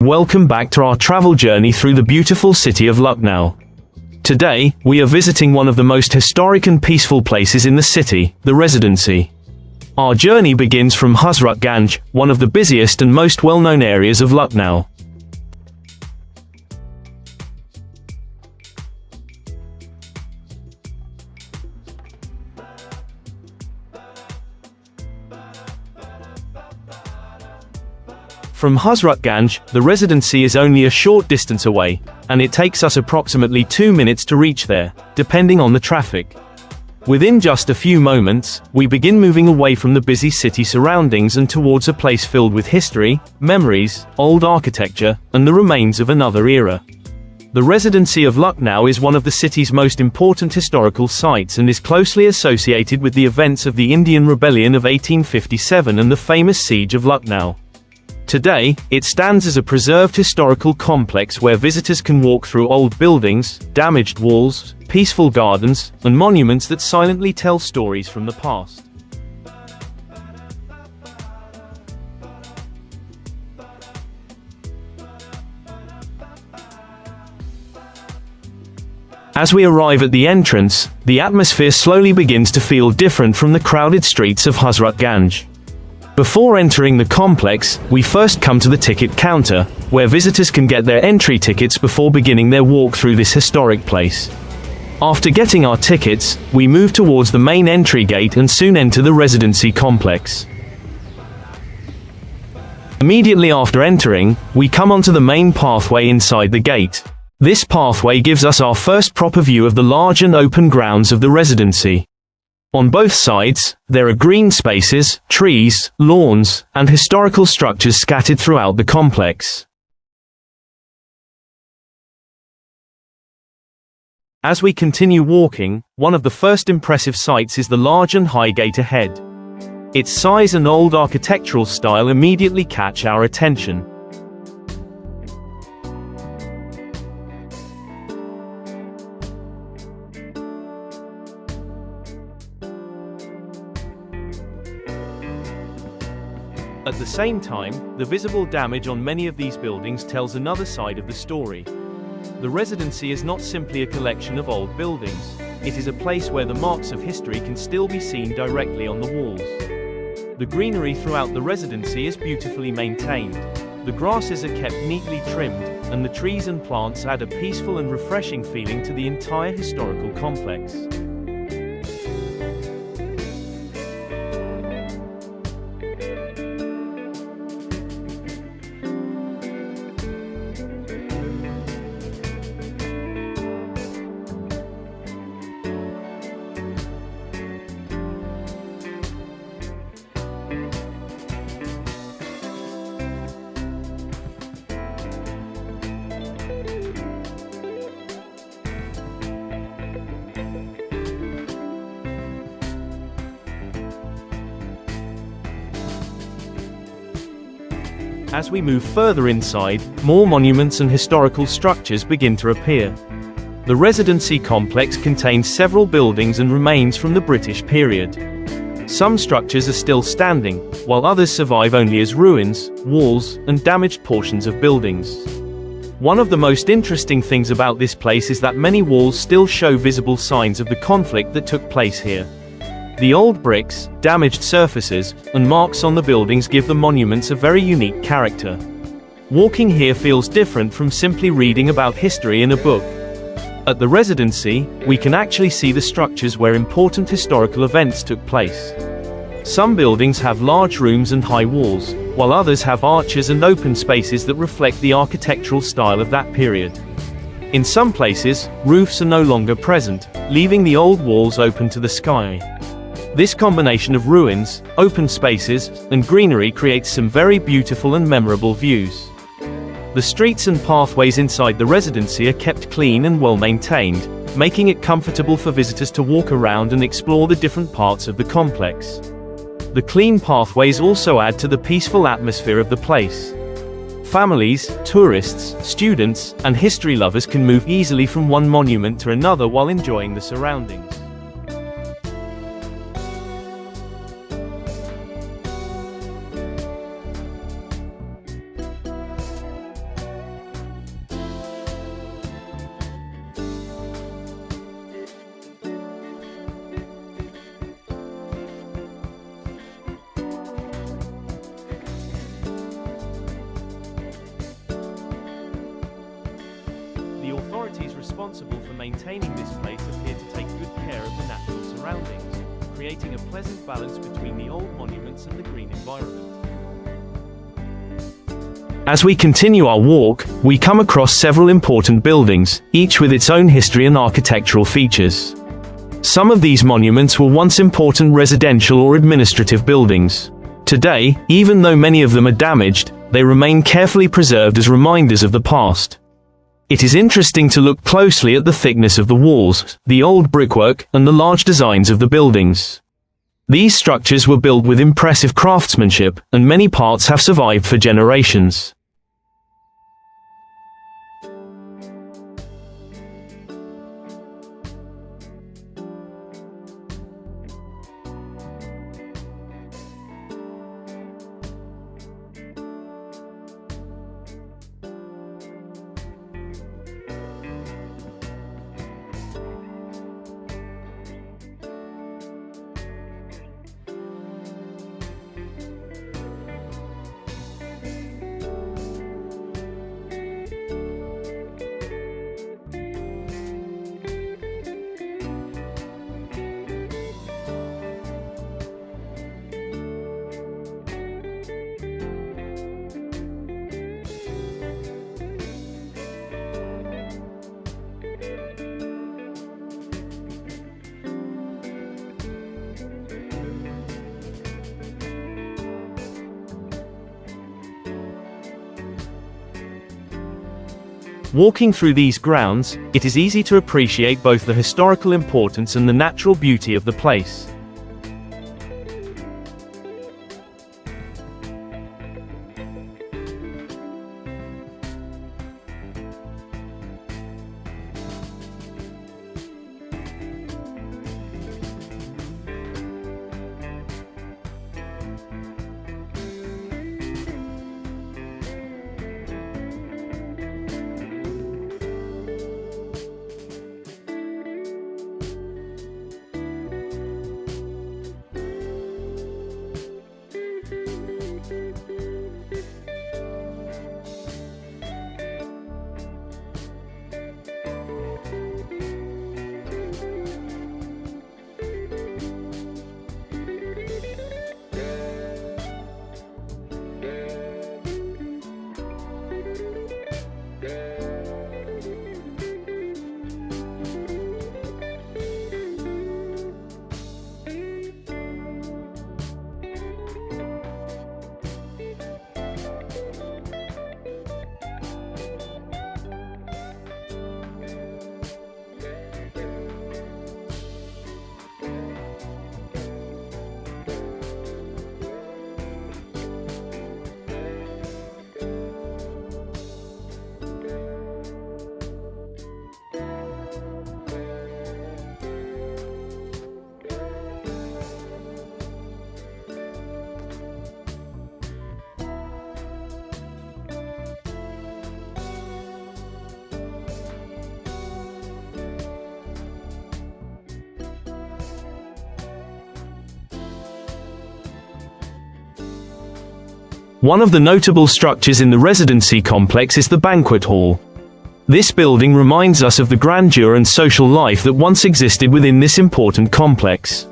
welcome back to our travel journey through the beautiful city of Lucknow. Today, we are visiting one of the most historic and peaceful places in the city, the Residency. Our journey begins from Hazratganj, one of the busiest and most well-known areas of Lucknow. From Hazratganj, the Residency is only a short distance away, and it takes us approximately 2 minutes to reach there, depending on the traffic. Within just a few moments, we begin moving away from the busy city surroundings and towards a place filled with history, memories, old architecture, and the remains of another era. The Residency of Lucknow is one of the city's most important historical sites and is closely associated with the events of the Indian Rebellion of 1857 and the famous Siege of Lucknow. Today, it stands as a preserved historical complex where visitors can walk through old buildings, damaged walls, peaceful gardens, and monuments that silently tell stories from the past. As we arrive at the entrance, the atmosphere slowly begins to feel different from the crowded streets of Hazratganj. Before entering the complex, we first come to the ticket counter, where visitors can get their entry tickets before beginning their walk through this historic place. After getting our tickets, we move towards the main entry gate and soon enter the Residency complex. Immediately after entering, we come onto the main pathway inside the gate. This pathway gives us our first proper view of the large and open grounds of the Residency. On both sides, there are green spaces, trees, lawns, and historical structures scattered throughout the complex. As we continue walking, one of the first impressive sights is the large and high gate ahead. Its size and old architectural style immediately catch our attention. At the same time, the visible damage on many of these buildings tells another side of the story. The Residency is not simply a collection of old buildings. It is a place where the marks of history can still be seen directly on the walls. The greenery throughout the Residency is beautifully maintained. The grasses are kept neatly trimmed, and the trees and plants add a peaceful and refreshing feeling to the entire historical complex. As we move further inside, more monuments and historical structures begin to appear. The Residency complex contains several buildings and remains from the British period. Some structures are still standing, while others survive only as ruins, walls, and damaged portions of buildings. One of the most interesting things about this place is that many walls still show visible signs of the conflict that took place here. The old bricks, damaged surfaces, and marks on the buildings give the monuments a very unique character. Walking here feels different from simply reading about history in a book. At the Residency, we can actually see the structures where important historical events took place. Some buildings have large rooms and high walls, while others have arches and open spaces that reflect the architectural style of that period. In some places, roofs are no longer present, leaving the old walls open to the sky. This combination of ruins, open spaces, and greenery creates some very beautiful and memorable views. The streets and pathways inside the Residency are kept clean and well maintained, making it comfortable for visitors to walk around and explore the different parts of the complex. The clean pathways also add to the peaceful atmosphere of the place. Families, tourists, students, and history lovers can move easily from one monument to another while enjoying the surroundings. authorities responsible for maintaining this place appear to take good care of the natural surroundings, creating a pleasant balance between the old monuments and the green environment. As we continue our walk, we come across several important buildings, each with its own history and architectural features. Some of these monuments were once important residential or administrative buildings. Today, even though many of them are damaged, they remain carefully preserved as reminders of the past. It is interesting to look closely at the thickness of the walls, the old brickwork, and the large designs of the buildings. These structures were built with impressive craftsmanship, and many parts have survived for generations. Walking through these grounds, it is easy to appreciate both the historical importance and the natural beauty of the place. One of the notable structures in the residency complex is the banquet hall. This building reminds us of the grandeur and social life that once existed within this important complex.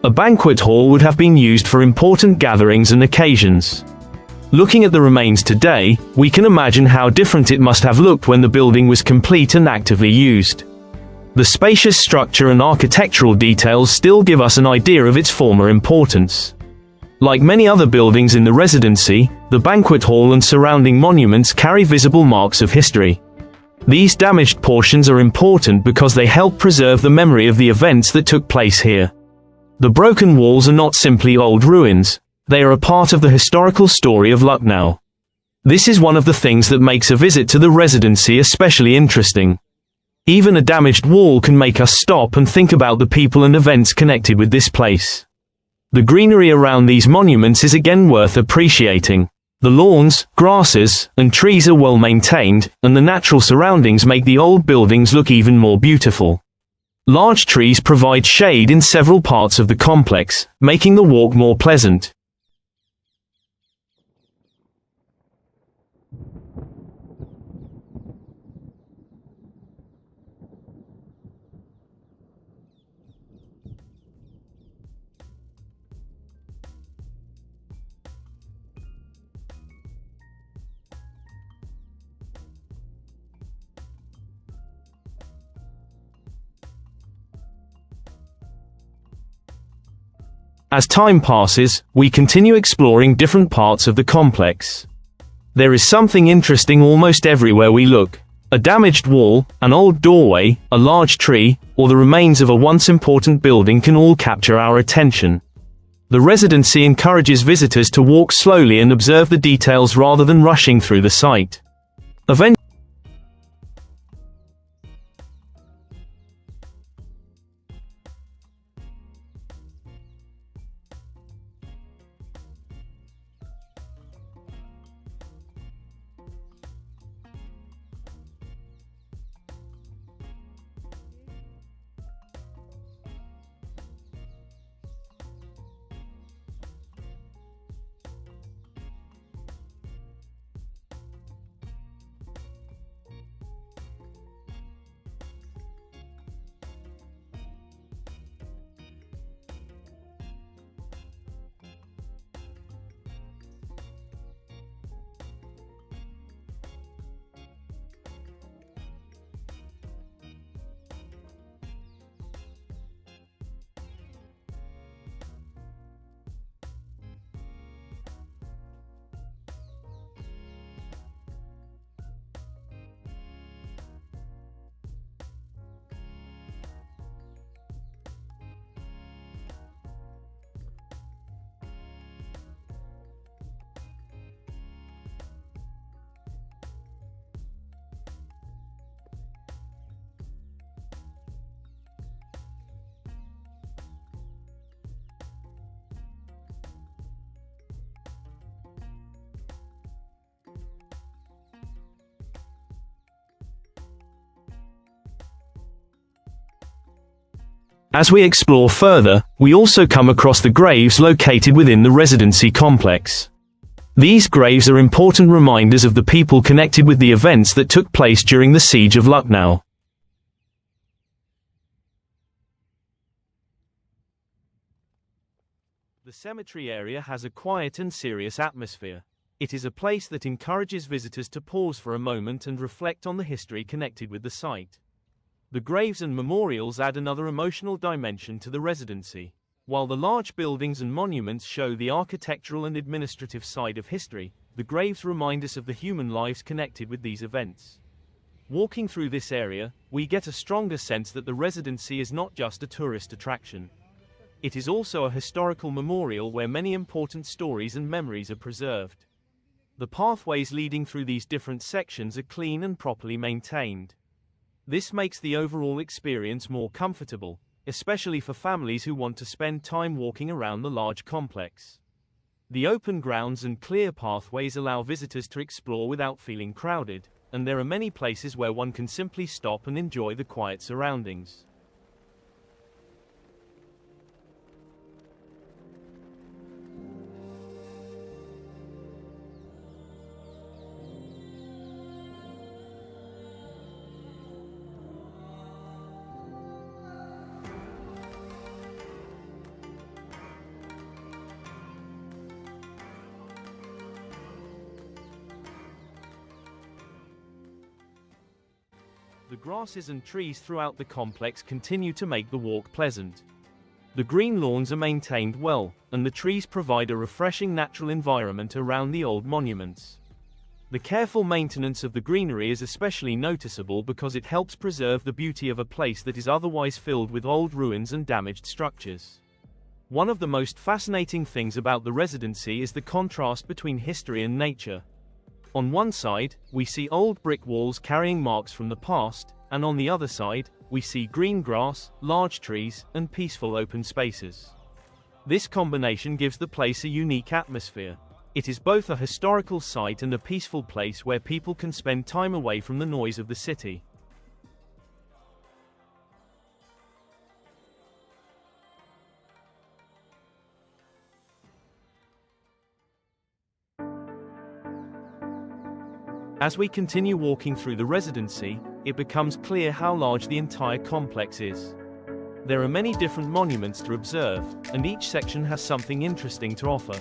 A banquet hall would have been used for important gatherings and occasions. Looking at the remains today, we can imagine how different it must have looked when the building was complete and actively used. The spacious structure and architectural details still give us an idea of its former importance. Like many other buildings in the residency, the banquet hall and surrounding monuments carry visible marks of history. These damaged portions are important because they help preserve the memory of the events that took place here. The broken walls are not simply old ruins, they are a part of the historical story of Lucknow. This is one of the things that makes a visit to the residency especially interesting. Even a damaged wall can make us stop and think about the people and events connected with this place. The greenery around these monuments is again worth appreciating. The lawns, grasses, and trees are well maintained, and the natural surroundings make the old buildings look even more beautiful. Large trees provide shade in several parts of the complex, making the walk more pleasant. As time passes, we continue exploring different parts of the complex. There is something interesting almost everywhere we look. A damaged wall, an old doorway, a large tree, or the remains of a once important building can all capture our attention. The residency encourages visitors to walk slowly and observe the details rather than rushing through the site. As we explore further, we also come across the graves located within the residency complex. These graves are important reminders of the people connected with the events that took place during the siege of Lucknow. The cemetery area has a quiet and serious atmosphere. It is a place that encourages visitors to pause for a moment and reflect on the history connected with the site. The graves and memorials add another emotional dimension to the residency. While the large buildings and monuments show the architectural and administrative side of history, the graves remind us of the human lives connected with these events. Walking through this area, we get a stronger sense that the residency is not just a tourist attraction. It is also a historical memorial where many important stories and memories are preserved. The pathways leading through these different sections are clean and properly maintained. This makes the overall experience more comfortable, especially for families who want to spend time walking around the large complex. The open grounds and clear pathways allow visitors to explore without feeling crowded, and there are many places where one can simply stop and enjoy the quiet surroundings. The grasses and trees throughout the complex continue to make the walk pleasant. The green lawns are maintained well, and the trees provide a refreshing natural environment around the old monuments. The careful maintenance of the greenery is especially noticeable because it helps preserve the beauty of a place that is otherwise filled with old ruins and damaged structures. One of the most fascinating things about the residency is the contrast between history and nature. On one side, we see old brick walls carrying marks from the past, and on the other side, we see green grass, large trees, and peaceful open spaces. This combination gives the place a unique atmosphere. It is both a historical site and a peaceful place where people can spend time away from the noise of the city. As we continue walking through the residency, it becomes clear how large the entire complex is. There are many different monuments to observe, and each section has something interesting to offer.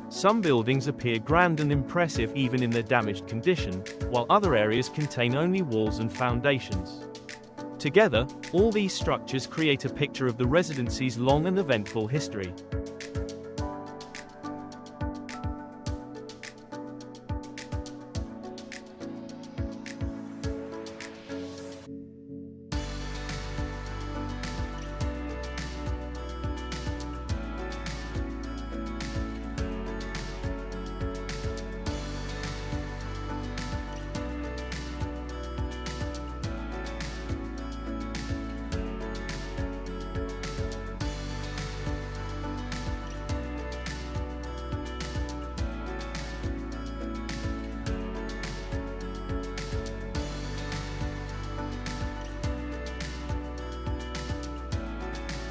Some buildings appear grand and impressive even in their damaged condition, while other areas contain only walls and foundations. Together, all these structures create a picture of the residency's long and eventful history.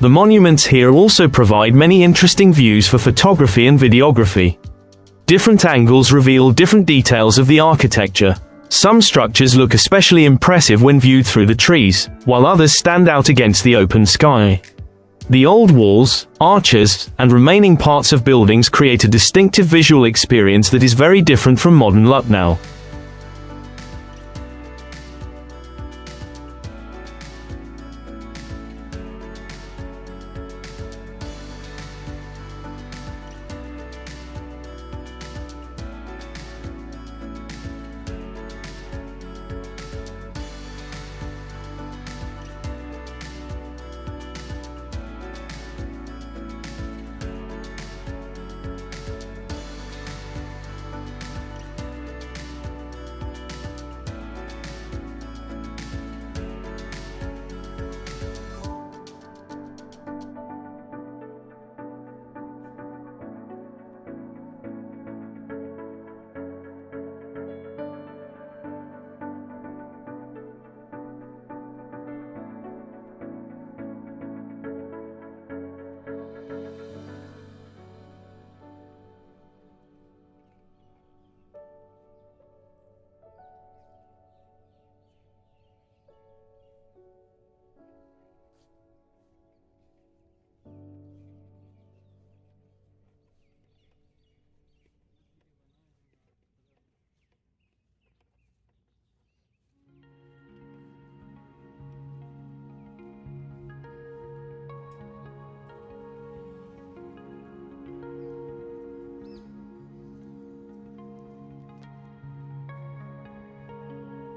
The monuments here also provide many interesting views for photography and videography. Different angles reveal different details of the architecture. Some structures look especially impressive when viewed through the trees, while others stand out against the open sky. The old walls, arches, and remaining parts of buildings create a distinctive visual experience that is very different from modern Lucknow.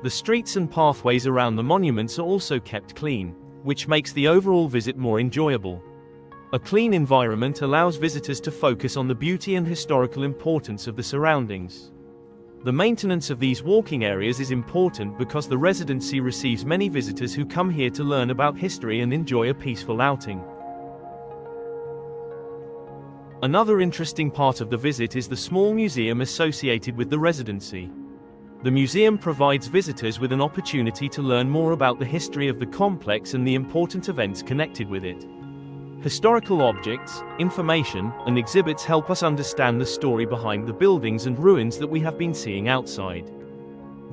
The streets and pathways around the monuments are also kept clean, which makes the overall visit more enjoyable. A clean environment allows visitors to focus on the beauty and historical importance of the surroundings. The maintenance of these walking areas is important because the residency receives many visitors who come here to learn about history and enjoy a peaceful outing. Another interesting part of the visit is the small museum associated with the residency. The museum provides visitors with an opportunity to learn more about the history of the complex and the important events connected with it. Historical objects, information, and exhibits help us understand the story behind the buildings and ruins that we have been seeing outside.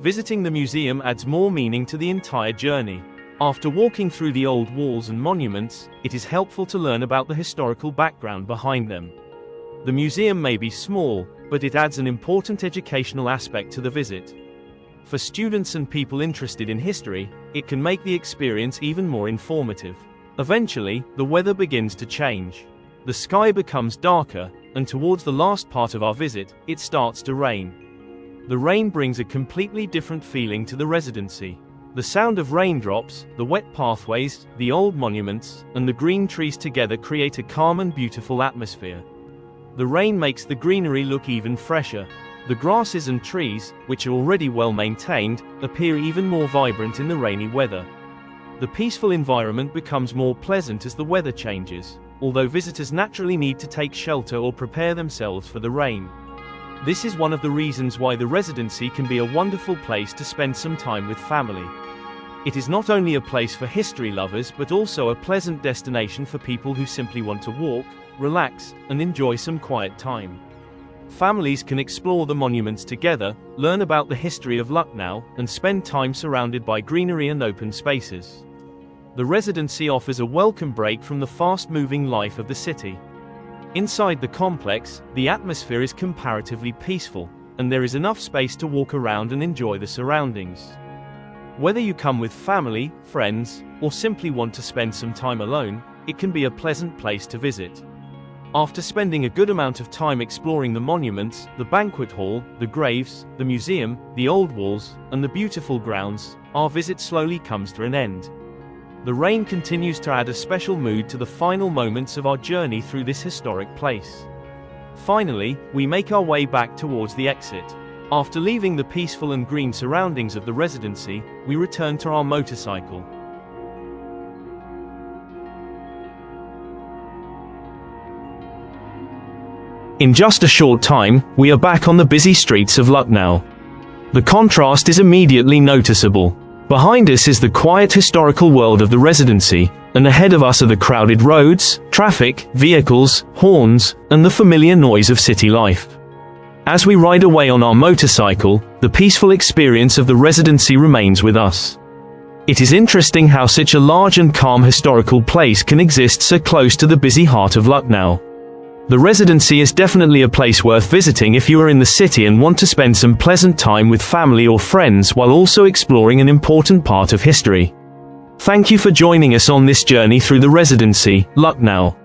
Visiting the museum adds more meaning to the entire journey. After walking through the old walls and monuments, it is helpful to learn about the historical background behind them. The museum may be small, but it adds an important educational aspect to the visit. For students and people interested in history, it can make the experience even more informative. Eventually, the weather begins to change. The sky becomes darker, and towards the last part of our visit, it starts to rain. The rain brings a completely different feeling to the residency. The sound of raindrops, the wet pathways, the old monuments, and the green trees together create a calm and beautiful atmosphere. The rain makes the greenery look even fresher. The grasses and trees, which are already well maintained, appear even more vibrant in the rainy weather. The peaceful environment becomes more pleasant as the weather changes, although visitors naturally need to take shelter or prepare themselves for the rain. This is one of the reasons why the residency can be a wonderful place to spend some time with family. It is not only a place for history lovers but also a pleasant destination for people who simply want to walk, relax, and enjoy some quiet time. Families can explore the monuments together, learn about the history of Lucknow, and spend time surrounded by greenery and open spaces. The residency offers a welcome break from the fast-moving life of the city. Inside the complex, the atmosphere is comparatively peaceful, and there is enough space to walk around and enjoy the surroundings. Whether you come with family, friends, or simply want to spend some time alone, it can be a pleasant place to visit. After spending a good amount of time exploring the monuments, the banquet hall, the graves, the museum, the old walls, and the beautiful grounds, our visit slowly comes to an end. The rain continues to add a special mood to the final moments of our journey through this historic place. Finally, we make our way back towards the exit. After leaving the peaceful and green surroundings of the residency, we return to our motorcycle. In just a short time, we are back on the busy streets of Lucknow. The contrast is immediately noticeable. Behind us is the quiet historical world of the Residency, and ahead of us are the crowded roads, traffic, vehicles, horns, and the familiar noise of city life. As we ride away on our motorcycle, the peaceful experience of the Residency remains with us. It is interesting how such a large and calm historical place can exist so close to the busy heart of Lucknow. The Residency is definitely a place worth visiting if you are in the city and want to spend some pleasant time with family or friends while also exploring an important part of history. Thank you for joining us on this journey through the Residency, Lucknow.